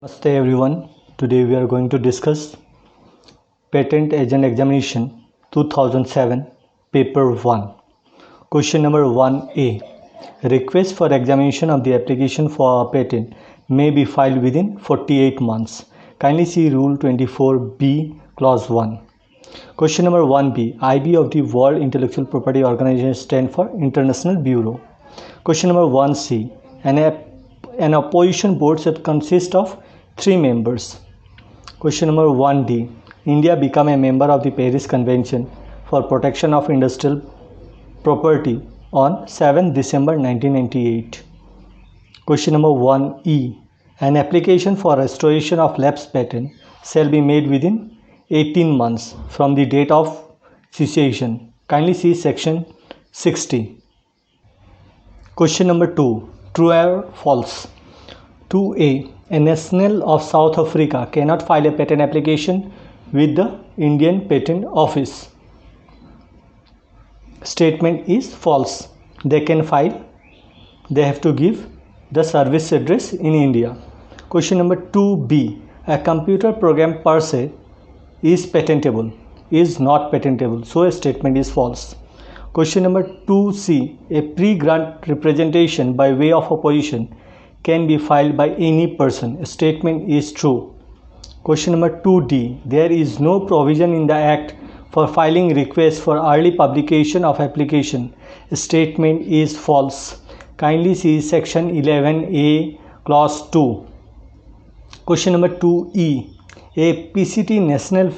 Namaste everyone. Today we are going to discuss Patent Agent Examination 2007 Paper 1. Question number 1A. Request for examination of the application for a patent may be filed within 48 months. Kindly see Rule 24B Clause 1. Question number 1B. IB of the World Intellectual Property Organization stand for International Bureau. Question number 1C. An opposition board should consist of 3 members. Question number 1D. India became a member of the Paris Convention for Protection of Industrial Property on 7 December 1998. Question number 1E. An application for restoration of lapsed patent shall be made within 18 months from the date of cessation. Kindly see section 60. Question number 2. True or false? 2A. A national of South Africa cannot file a patent application with the Indian Patent Office. Statement is false. They can file. They have to give the service address in India. Question number 2B. A computer program per se is patentable, is not patentable. So a statement is false. Question number 2C. A pre-grant representation by way of opposition can be filed by any person. A statement is true. Question number 2D. There is no provision in the Act for filing requests for early publication of application. A statement is false. Kindly see section 11A clause 2. Question number 2E. A PCT national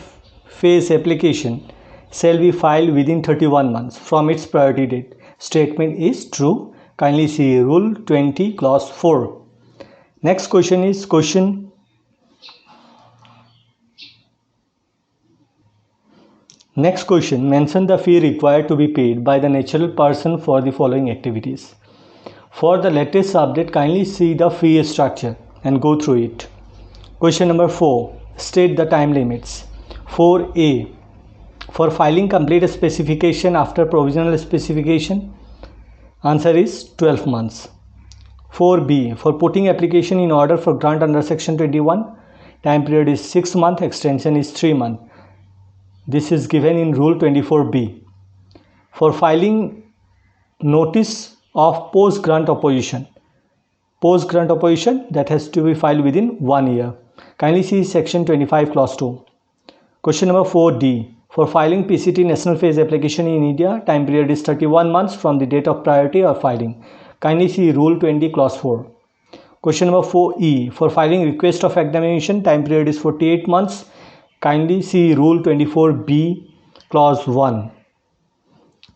phase application shall be filed within 31 months from its priority date. Statement is true. Kindly see Rule 20 clause 4. Next question is Next question. Mention the fee required to be paid by the natural person for the following activities. For the latest update, kindly see the fee structure and go through it. Question number 4. State the time limits. 4A. For filing complete specification after provisional specification. Answer is 12 months. 4B. For putting application in order for grant under section 21. Time period is 6 months. Extension is 3 months. This is given in Rule 24B. For filing notice of post-grant opposition. Post-grant opposition that has to be filed within 1 year. Kindly see section 25 clause 2. Question number 4D. For filing PCT national phase application in India, time period is 31 months from the date of priority or filing. Kindly see Rule 20 clause 4. Question number 4E. For filing request of examination, time period is 48 months. Kindly see Rule 24B clause 1.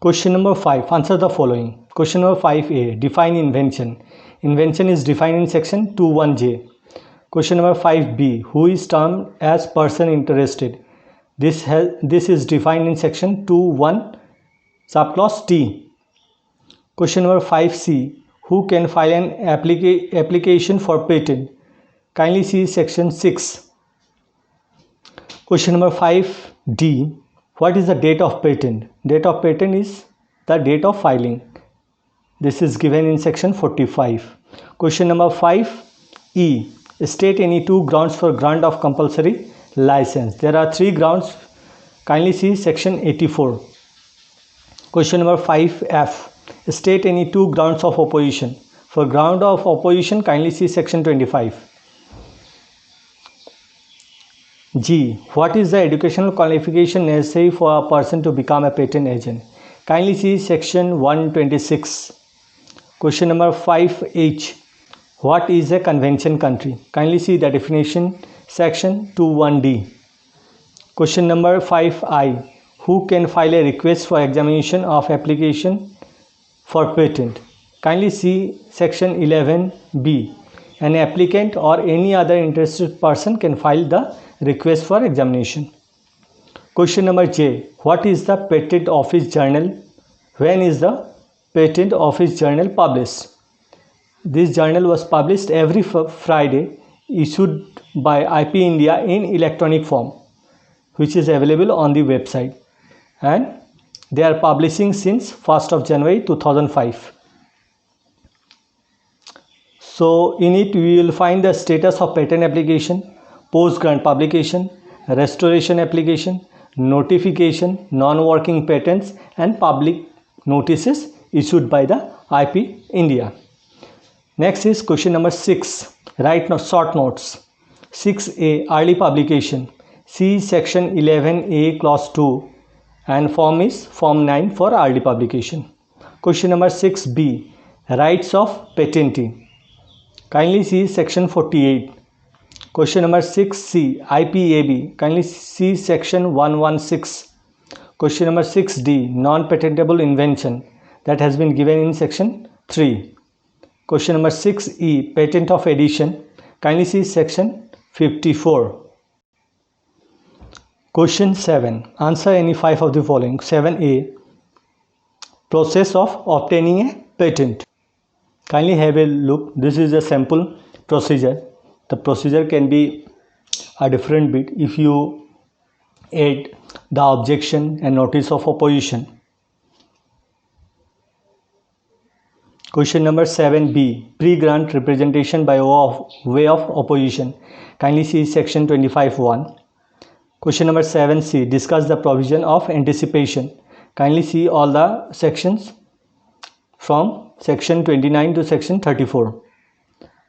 Question number 5. Answer the following. Question number 5A. Define invention. Invention is defined in section 21J. Question number 5B. Who is termed as person interested? This is defined in section 21 subclause T. Question number 5C. Who can file an application for patent? Kindly see section 6. Question number 5D. What is the date of patent? Date of patent is the date of filing. This is given in section 45. Question number 5E. State any 2 grounds for grant of compulsory license. There are 3 grounds. Kindly see section 84. Question number 5F. State any 2 grounds of opposition. For ground of opposition, kindly see section 25. G. What is the educational qualification necessary for a person to become a patent agent? Kindly see section 126. Question number 5H. What is a convention country? Kindly see the definition section 21D. Question number 5I. Who can file a request for examination of application for patent? Kindly see section 11B. An applicant or any other interested person can file the request for examination. Question number J. What is the Patent Office Journal? When is the Patent Office Journal published? This journal was published every Friday, issued by IP India in electronic form, which is available on the website, and they are publishing since 1st of January 2005. So in it we will find the status of patent application, post grant publication, restoration application, notification, non-working patents and public notices issued by the IP India. Next is question number 6. Write short notes. 6A, early publication. See section 11A clause 2 and form is form 9 for early publication. Question number 6B, rights of patentee. Kindly see section 48. Question number 6C, IPAB. Kindly see section 116. Question number 6D, non-patentable invention, that has been given in section 3. Question number 6E, patent of addition. Kindly see section 54. Question 7, answer any 5 of the following. 7A, process of obtaining a patent. Kindly have a look. This is a sample procedure. The procedure can be a different bit if you add the objection and notice of opposition. Question number 7B, pre-grant representation by way of opposition. Kindly see section 25(1). Question number 7C, discuss the provision of anticipation. Kindly see all the sections from section 29 to section 34.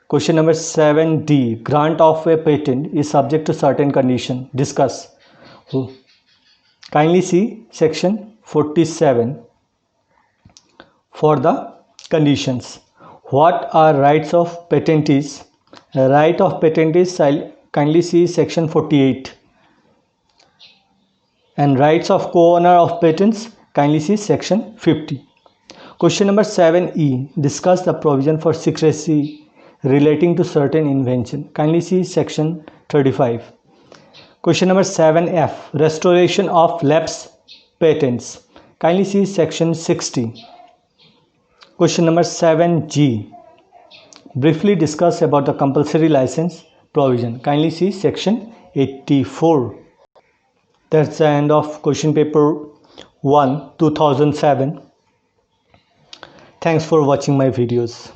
Question number 7D, grant of a patent is subject to certain condition. Discuss. Kindly see section 47 for the conditions. What are rights of patentees? Right of patentees, kindly see section 48. And rights of co-owner of patents, kindly see section 50. Question number 7E, discuss the provision for secrecy relating to certain invention. Kindly see section 35. Question number 7F, restoration of lapsed patents. Kindly see section 60. Question number 7G, briefly discuss about the compulsory license provision. Kindly see section 84. That's the end of question paper 1 2007. Thanks for watching my videos.